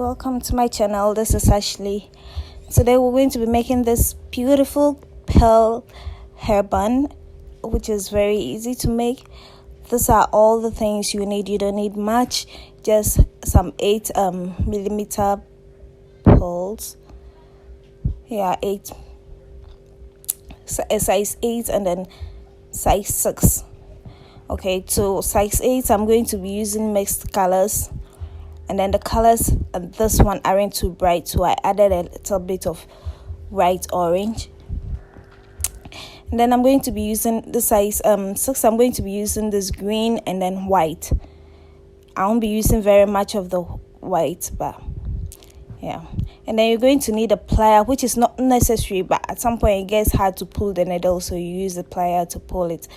welcome to my channel. This is Ashley. Today we're going to be making this beautiful pearl hairband, which is very easy to make. These are all the things you need. You don't need much, just some 8 millimeter pearls. Yeah, 8, size 8 and then size 6. Okay, so size 8 I'm going to be using mixed colors, and then the colors and this one aren't too bright, so I added a little bit of bright orange. And then I'm going to be using the size 6. I'm going to be using this green and then white. I won't be using very much of the white, but yeah. And then you're going to need a plier, which is not necessary, but at some point it gets hard to pull the needle, so you use the plier to pull it.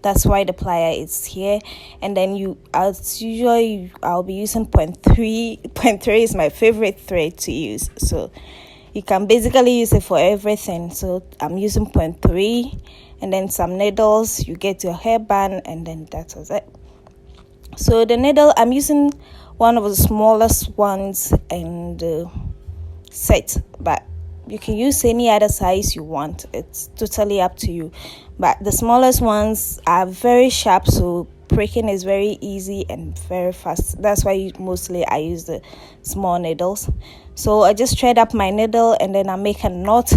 That's why the plier is here. And then as usual, I'll be using 0.3. 0.3 is my favorite thread to use, so you can basically use it for everything. So I'm using 0.3 and then some needles. You get your hairband, and then that was it. So the needle, I'm using one of the smallest ones and set, but you can use any other size you want. It's totally up to you, but the smallest ones are very sharp, so pricking is very easy and very fast. That's why mostly I use the small needles. So I just thread up my needle, and then I make a knot.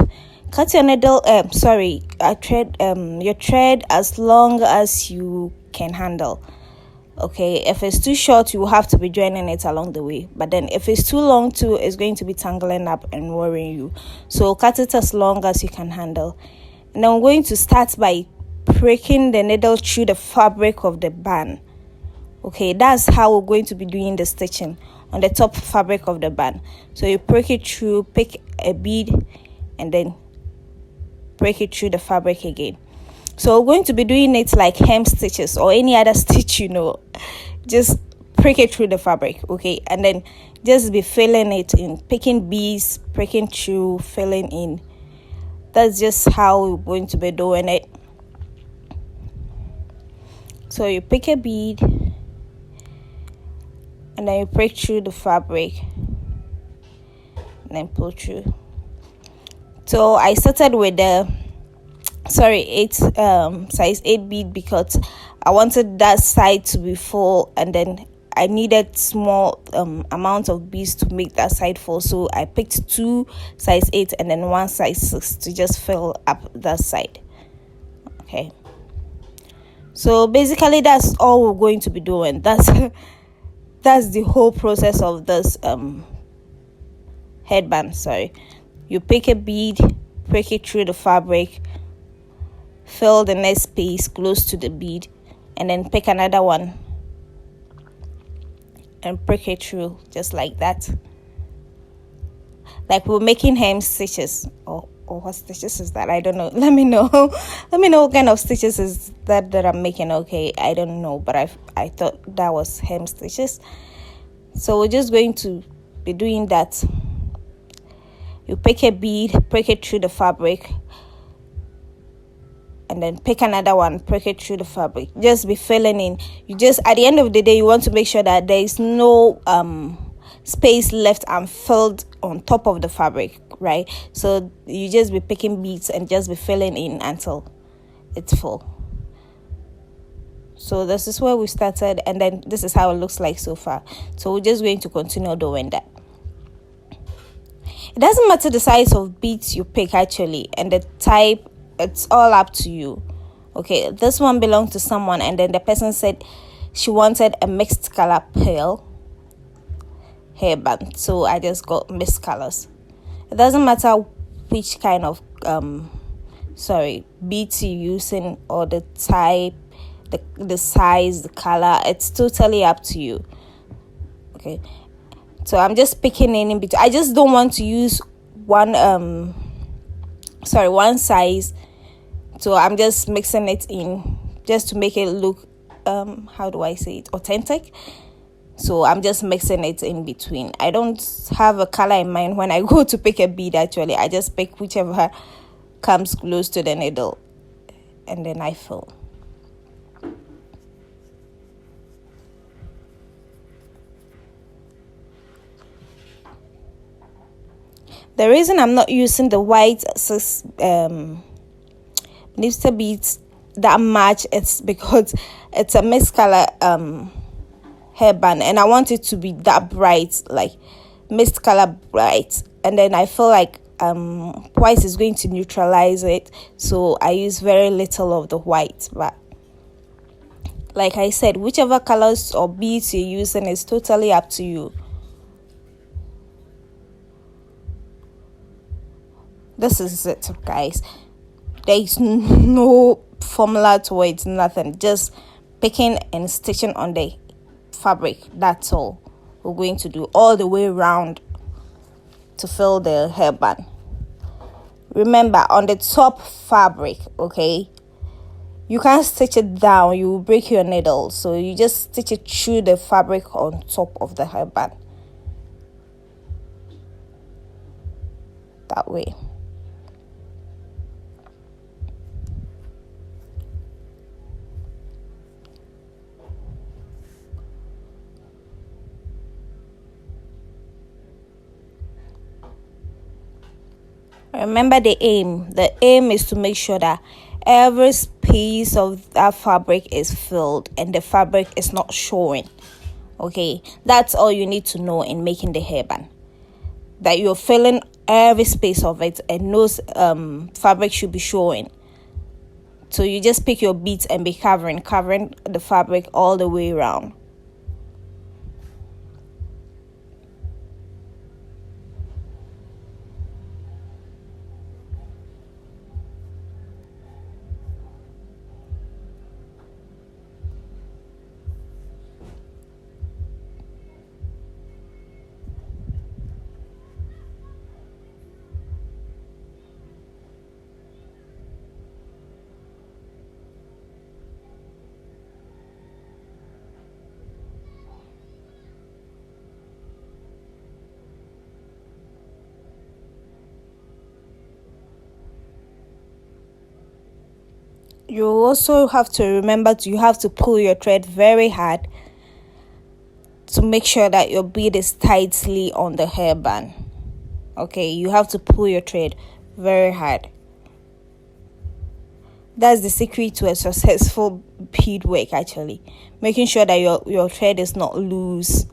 Cut your needle your thread as long as you can handle. Okay, if it's too short, you will have to be joining it along the way. But then if it's too long too, it's going to be tangling up and worrying you. So cut it as long as you can handle. And I'm going to start by pricking the needle through the fabric of the band. Okay, that's how we're going to be doing the stitching on the top fabric of the band. So you prick it through, pick a bead, and then prick it through the fabric again. So we're going to be doing it like hem stitches or any other stitch, just prick it through the fabric, okay? And then just be filling it in, picking beads, pricking through, filling in. That's just how we're going to be doing it. So you pick a bead, and then you prick through the fabric, and then pull through. So I started with the size 8 bead because I wanted that side to be full, and then I needed small amount of beads to make that side full. So I picked 2 size 8 and then 1 size 6 to just fill up that side. Okay, so basically that's all we're going to be doing. That's the whole process of this headband. You pick a bead, prick it through the fabric, fill the next space close to the bead, and then pick another one and prick it through just like that. Like we're making hem stitches, or what stitches is that? I don't know. Let me know. Let me know what kind of stitches is that I'm making. Okay, I don't know, but I thought that was hem stitches. So we're just going to be doing that. You pick a bead, prick it through the fabric, and then pick another one, prick it through the fabric. Just be filling in. At the end of the day, you want to make sure that there is no space left unfilled on top of the fabric, right? So you just be picking beads and just be filling in until it's full. So this is where we started, and then this is how it looks like so far. So we're just going to continue doing that. It doesn't matter the size of beads you pick actually, and the type. It's all up to you. Okay, this one belonged to someone, and then the person said she wanted a mixed color pearl hairband, so I just got mixed colors. It doesn't matter which kind of beads you're using, or the type, the size, the color. It's totally up to you. Okay, so I'm just picking in between. I just don't want to use one size, so I'm just mixing it in just to make it look authentic. So I'm just mixing it in between. I don't have a color in mind when I go to pick a bead. Actually, I just pick whichever comes close to the needle, and then I fill. The reason I'm not using the white Nipster beads that much is because it's a mixed color hairband, and I want it to be that bright, like mist color bright, and then I feel like white is going to neutralize it, so I use very little of the white. But like I said, whichever colors or beads you're using is totally up to you. This is it, guys. There is no formula to it, nothing, just picking and stitching on the fabric. That's all we're going to do all the way around to fill the hairband. Remember, on the top fabric, okay, you can't stitch it down, you will break your needle, so you just stitch it through the fabric on top of the hairband, that way. Remember the aim. The aim is to make sure that every piece of that fabric is filled and the fabric is not showing. Okay, that's all you need to know in making the hairband. That you're filling every space of it and no fabric should be showing. So you just pick your beads and be covering the fabric all the way around. You also have to remember you have to pull your thread very hard to make sure that your bead is tightly on the hairband. Okay, you have to pull your thread very hard. That's the secret to a successful bead work, actually. Making sure that your thread is not loose.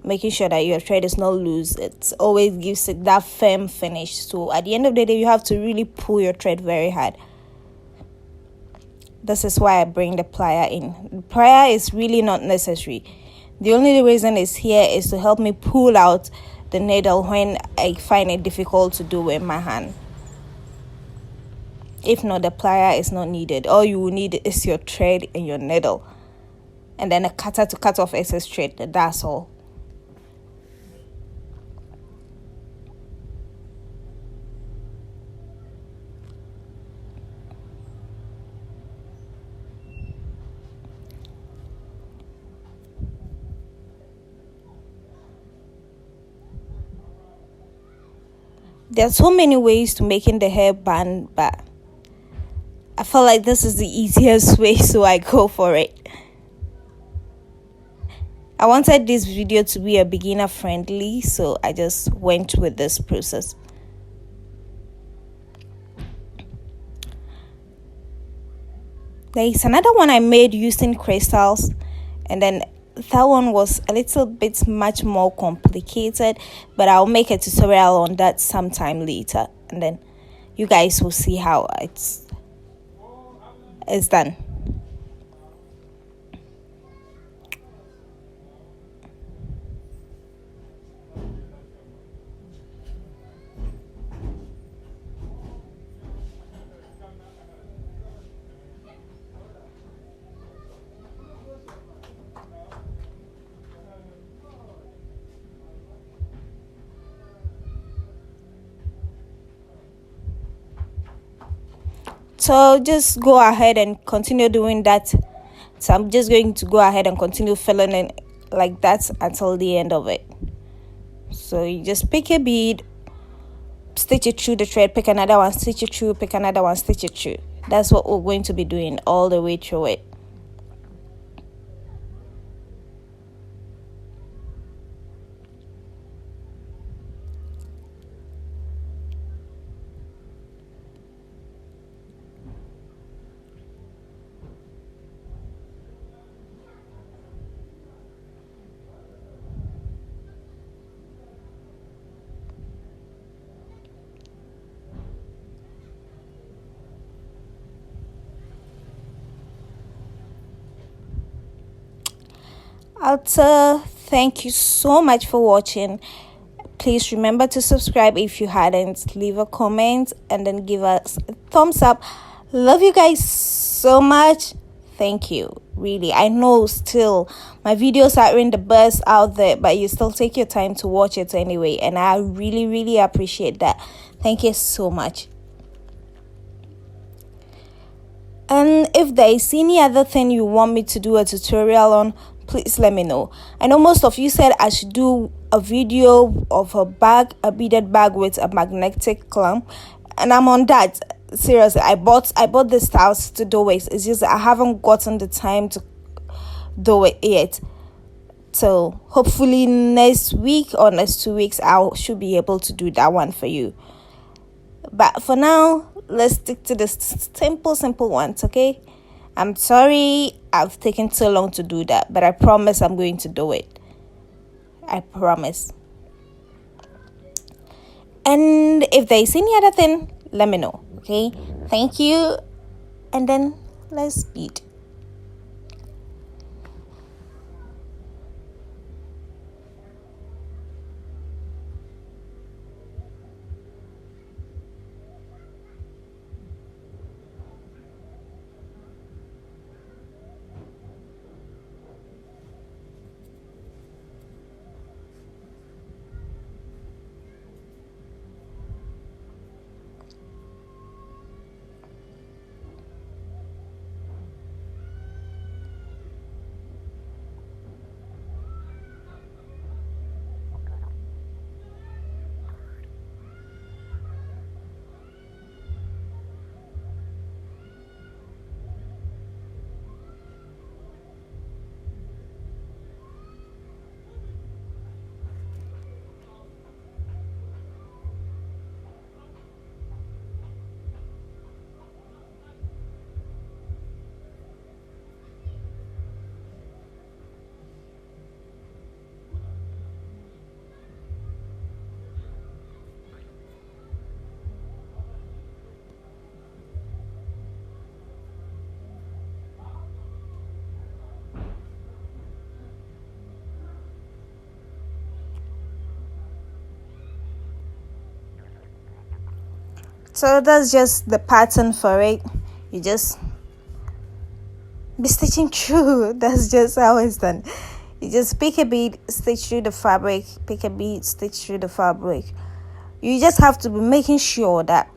It always gives it that firm finish. So at the end of the day, you have to really pull your thread very hard. This is why I bring the plier in. The plier is really not necessary. The only reason it's here is to help me pull out the needle when I find it difficult to do with my hand. If not, the plier is not needed. All you will need is your thread and your needle, and then a cutter to cut off excess thread. That's all. There are so many ways to making the hairband, but I feel like this is the easiest way, so I go for it. I wanted this video to be a beginner friendly, so I just went with this process. There is another one I made using crystals, and then that one was a little bit much more complicated, but I'll make a tutorial on that sometime later, and then you guys will see how it's done. So just go ahead and continue doing that. So I'm just going to go ahead and continue filling it like that until the end of it. So you just pick a bead, stitch it through the thread, pick another one, stitch it through, pick another one, stitch it through. That's what we're going to be doing all the way through it. Also, thank you so much for watching. Please remember to subscribe if you hadn't, leave a comment, and then give us a thumbs up. Love you guys so much. Thank you. Really, I know still my videos aren't the best out there, but you still take your time to watch it anyway, and I really appreciate that. Thank you so much. And if there is any other thing you want me to do a tutorial on, please let me know. I know most of you said I should do a video of a beaded bag with a magnetic clamp, and I'm on that. Seriously, I bought the styles to do it. It's just I haven't gotten the time to do it yet. So hopefully next week or next 2 weeks I should be able to do that one for you. But for now, let's stick to the simple ones, okay? I'm sorry I've taken so long to do that, but I promise I'm going to do it. I promise. And if there is any other thing, let me know, okay? Thank you. And then let's bead. So that's just the pattern for it. You just be stitching through. That's just how it's done. You just pick a bead, stitch through the fabric, pick a bead, stitch through the fabric. You just have to be making sure that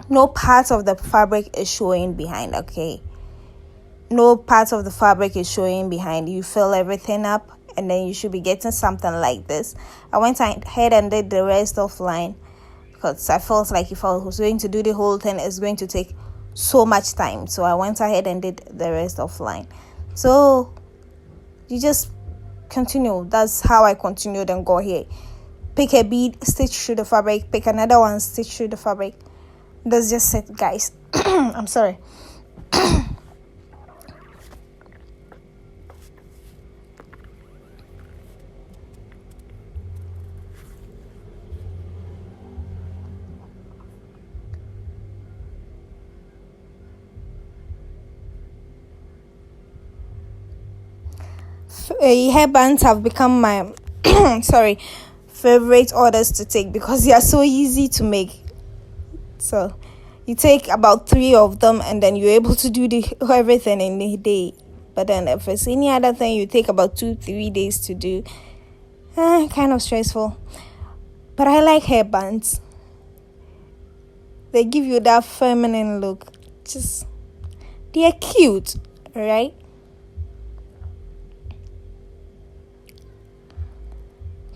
no part of the fabric is showing behind, okay? No part of the fabric is showing behind. You fill everything up, and then you should be getting something like this. I went ahead and did the rest offline because I felt like if I was going to do the whole thing, it's going to take so much time. So I went ahead and did the rest offline. So you just continue. That's how I continued and go here. Pick a bead, stitch through the fabric, pick another one, stitch through the fabric. That's just it, guys. I'm sorry. Headbands have become my sorry favorite orders to take because they are so easy to make. So you take about 3 of them and then you're able to do everything in a day. But then if it's any other thing, you take about 2-3 days to do. Kind of stressful. But I like headbands. They give you that feminine look. Just they're cute, right?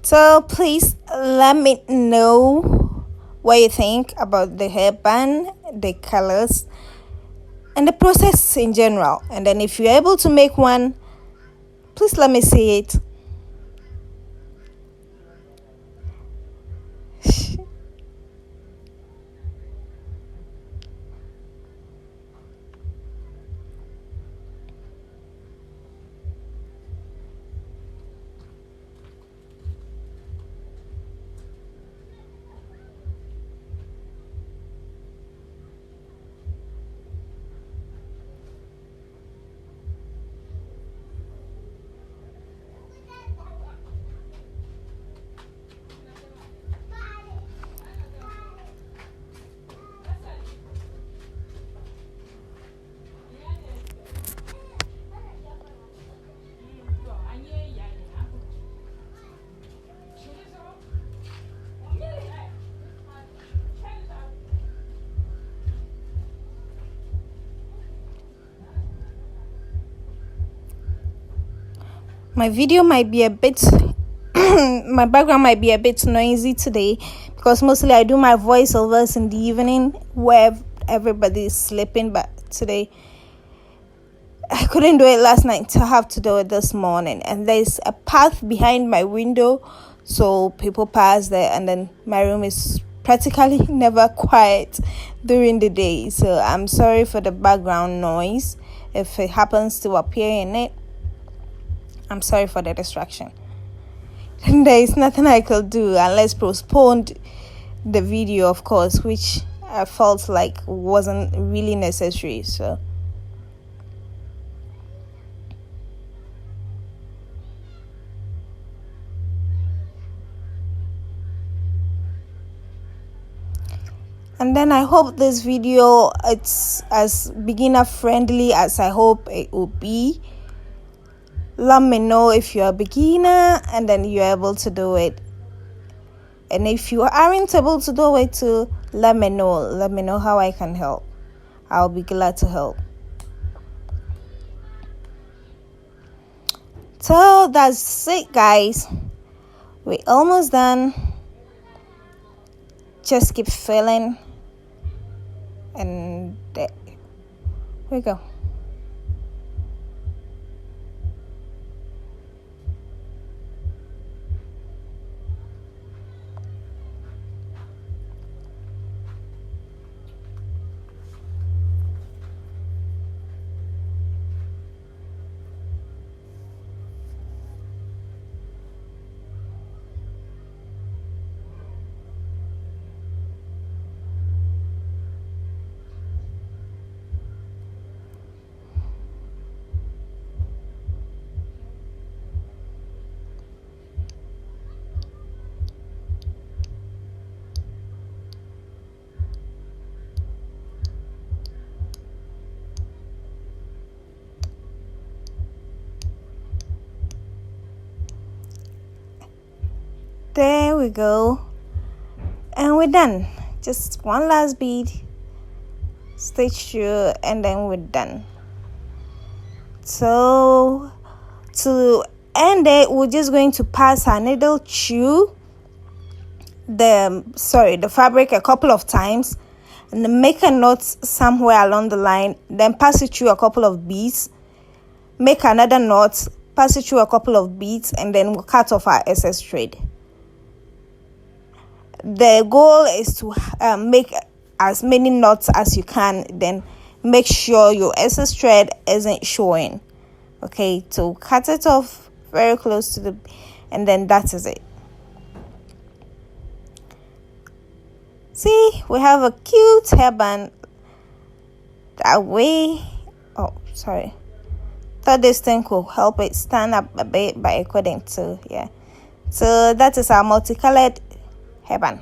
So please let me know what you think about the headband, the colors, and the process in general. And then if you're able to make one, please let me see it. My video might be a bit my background might be a bit noisy today because mostly I do my voiceovers in the evening where everybody is sleeping, but today I couldn't do it last night, so I have to do it this morning. And there's a path behind my window, so people pass there, and then my room is practically never quiet during the day. So I'm sorry for the background noise if it happens to appear in it. I'm sorry for the distraction. There is nothing I could do unless postpone the video, of course, which I felt like wasn't really necessary. So and then I hope this video it's as beginner friendly as I hope it will be. Let me know if you're a beginner and then you're able to do it. And if you aren't able to do it too, let me know. Let me know how I can help. I'll be glad to help. So that's it, guys. We're almost done. Just keep filling. And there we go. There we go, and we're done. Just one last bead, stitch through, and then we're done. So to end it, we're just going to pass our needle through the fabric a couple of times, and then make a knot somewhere along the line, then pass it through a couple of beads, make another knot, pass it through a couple of beads, and then we'll cut off our excess thread. The goal is to make as many knots as you can, then make sure your excess thread isn't showing. Okay, so cut it off very close to the, and then that is it. See, we have a cute hairband that way. Oh, sorry. Thought this thing could help it stand up a bit, but it couldn't. So yeah, so that is our multicolored hairband.